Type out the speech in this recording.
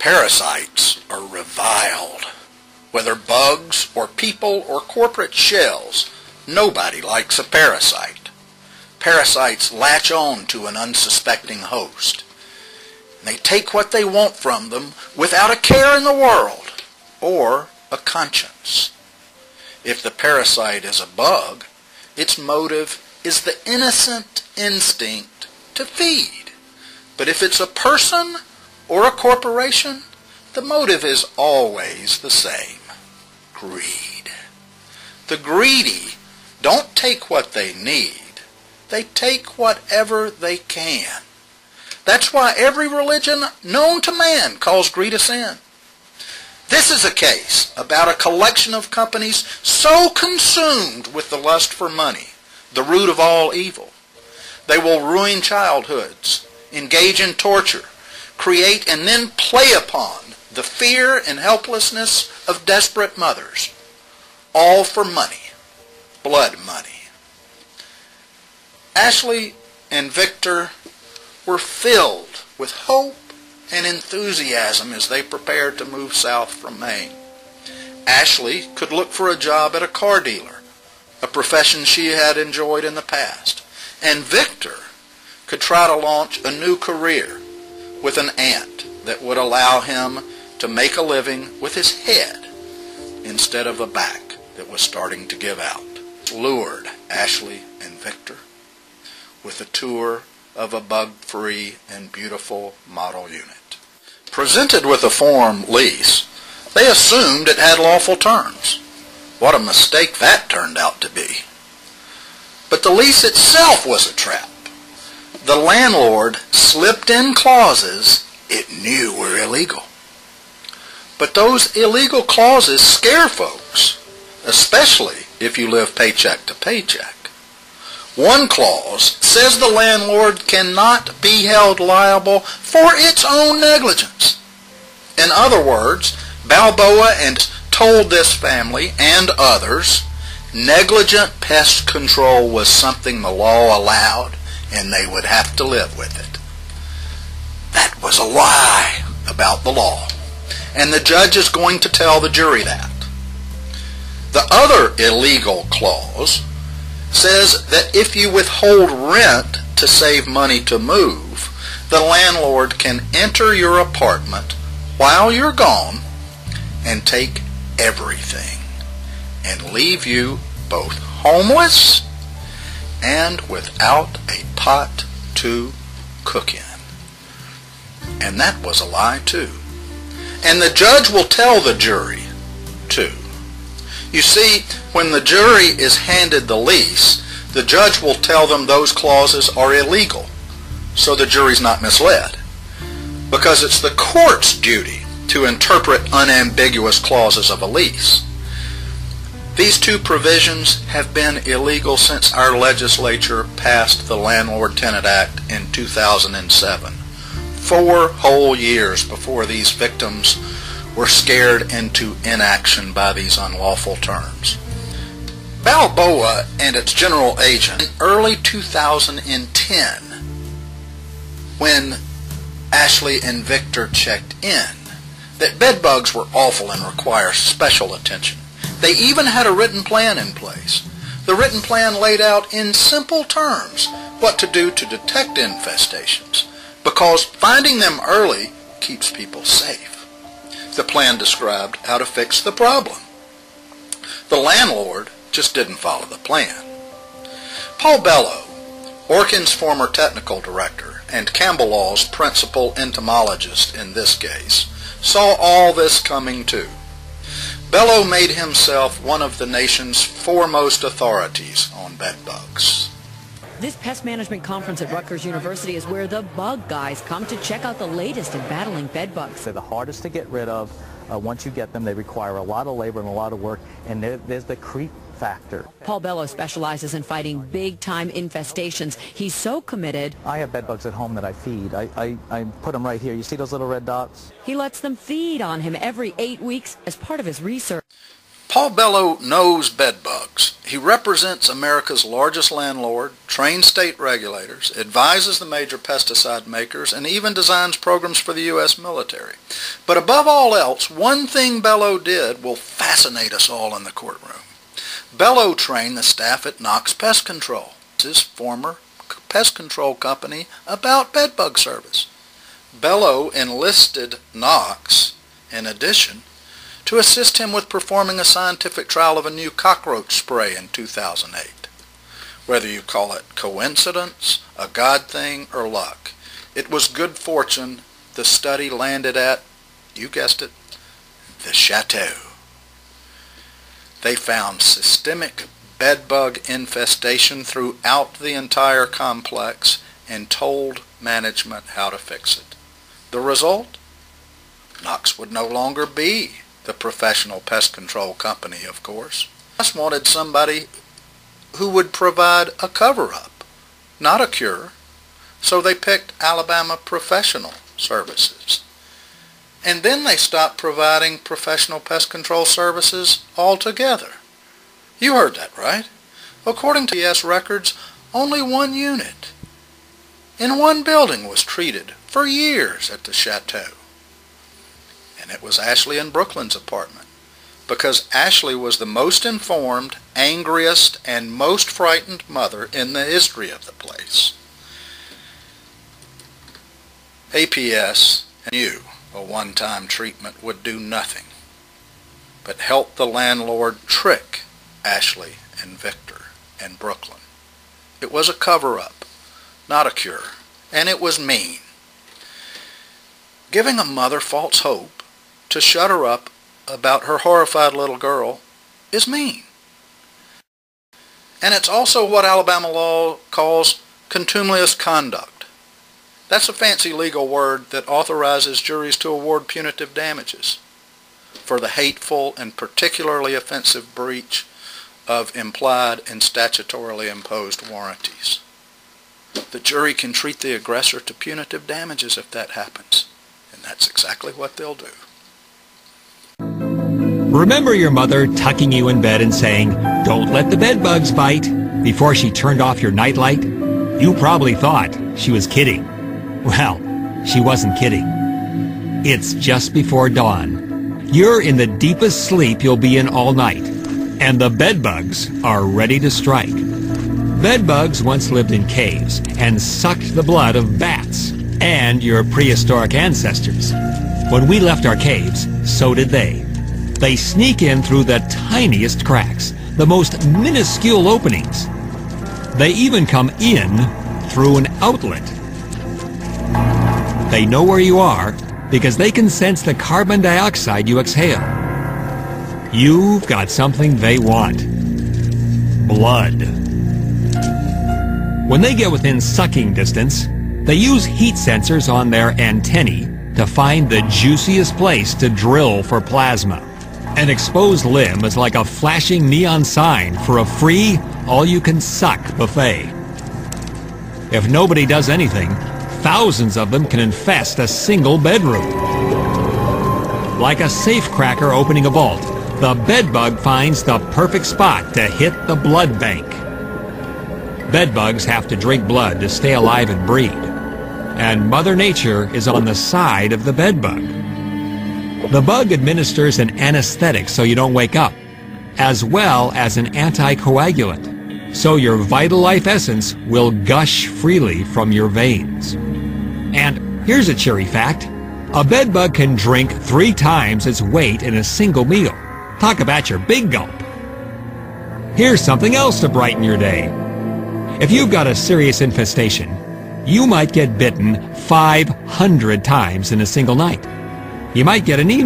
Parasites are reviled. Whether bugs or people or corporate shells, nobody likes a parasite. Parasites latch on to an unsuspecting host. They take what they want from them without a care in the world or a conscience. If the parasite is a bug, its motive is the innocent instinct to feed. But if it's a person or a corporation, the motive is always the same: greed. The greedy don't take what they need. They take whatever they can. That's why every religion known to man calls greed a sin. This is a case about a collection of companies so consumed with the lust for money, the root of all evil. They will ruin childhoods, engage in torture, create and then play upon the fear and helplessness of desperate mothers, all for money, blood money. Ashley and Victor were filled with hope and enthusiasm as they prepared to move south from Maine. Ashley could look for a job at a car dealer, a profession she had enjoyed in the past, and Victor could try to launch a new career with an aunt that would allow him to make a living with his head instead of a back that was starting to give out. Lured Ashley and Victor with a tour of a bug-free and beautiful model unit. Presented with a form lease, they assumed it had lawful terms. What a mistake that turned out to be. But the lease itself was a trap. The landlord slipped in clauses it knew were illegal. But those illegal clauses scare folks, especially if you live paycheck to paycheck. One clause says the landlord cannot be held liable for its own negligence. In other words, Balboa and told this family and others negligent pest control was something the law allowed and they would have to live with it. That was a lie about the law, and the judge is going to tell the jury that. The other illegal clause says that if you withhold rent to save money to move, the landlord can enter your apartment while you're gone and take everything and leave you both homeless and without a pot to cook in. And that was a lie too. And the judge will tell the jury too. You see, when the jury is handed the lease, the judge will tell them those clauses are illegal, so the jury's not misled. Because it's the court's duty to interpret unambiguous clauses of a lease. These two provisions have been illegal since our legislature passed the Landlord-Tenant Act in 2007. 4 whole years before these victims were scared into inaction by these unlawful terms. Balboa and its general agent in early 2010, when Ashley and Victor checked in, that bedbugs were awful and require special attention. They even had a written plan in place. The written plan laid out in simple terms what to do to detect infestations, because finding them early keeps people safe. The plan described how to fix the problem. The landlord just didn't follow the plan. Paul Bellow, Orkin's former technical director and Campbell Law's principal entomologist in this case, saw all this coming too. Bellow made himself one of the nation's foremost authorities on bedbugs. This pest management conference at Rutgers University is where the bug guys come to check out the latest in battling bedbugs. They're the hardest to get rid of. Once you get them, they require a lot of labor and a lot of work, and there's the creep factor. Paul Bellow specializes in fighting big-time infestations. He's so committed. I have bedbugs at home that I feed. I put them right here. You see those little red dots? He lets them feed on him every 8 weeks as part of his research. Paul Bellow knows bedbugs. He represents America's largest landlord, trains state regulators, advises the major pesticide makers, and even designs programs for the U.S. military. But above all else, one thing Bellow did will fascinate us all in the courtroom. Bellow trained the staff at Knox Pest Control, his former pest control company, about bedbug service. Bellow enlisted Knox, in addition, to assist him with performing a scientific trial of a new cockroach spray in 2008. Whether you call it coincidence, a God thing, or luck, it was good fortune the study landed at, you guessed it, the chateau. They found systemic bedbug infestation throughout the entire complex and told management how to fix it. The result? Knox would no longer be the professional pest control company, of course. Knox wanted somebody who would provide a cover-up, not a cure, so they picked Alabama Professional Services. And then they stopped providing professional pest control services altogether. You heard that right. According to PS records, only one unit in one building was treated for years at the chateau. And it was Ashley and Brooklyn's apartment, because Ashley was the most informed, angriest, and most frightened mother in the history of the place. APS knew a one-time treatment would do nothing but help the landlord trick Ashley and Victor and Brooklyn. It was a cover-up, not a cure, and it was mean. Giving a mother false hope to shut her up about her horrified little girl is mean. And it's also what Alabama law calls contumelious conduct. That's a fancy legal word that authorizes juries to award punitive damages for the hateful and particularly offensive breach of implied and statutorily imposed warranties. The jury can treat the aggressor to punitive damages if that happens, and that's exactly what they'll do. Remember your mother tucking you in bed and saying, "Don't let the bed bugs bite," before she turned off your nightlight? You probably thought she was kidding. Well, she wasn't kidding. It's just before dawn. You're in the deepest sleep you'll be in all night, and the bed bugs are ready to strike. Bed bugs once lived in caves and sucked the blood of bats and your prehistoric ancestors. When we left our caves, so did they. They sneak in through the tiniest cracks, the most minuscule openings. They even come in through an outlet. They know where you are because they can sense the carbon dioxide you exhale. You've got something they want: blood. When they get within sucking distance, they use heat sensors on their antennae to find the juiciest place to drill for plasma. An exposed limb is like a flashing neon sign for a free, all-you-can-suck buffet. If nobody does anything, thousands of them can infest a single bedroom. Like a safecracker opening a vault, the bedbug finds the perfect spot to hit the blood bank. Bedbugs have to drink blood to stay alive and breed. And Mother Nature is on the side of the bedbug. The bug administers an anesthetic so you don't wake up, as well as an anticoagulant, so your vital life essence will gush freely from your veins. And here's a cheery fact: a bedbug can drink 3 times its weight in a single meal. Talk about your big gulp. Here's something else to brighten your day. If you've got a serious infestation, you might get bitten 500 times in a single night. You might get an email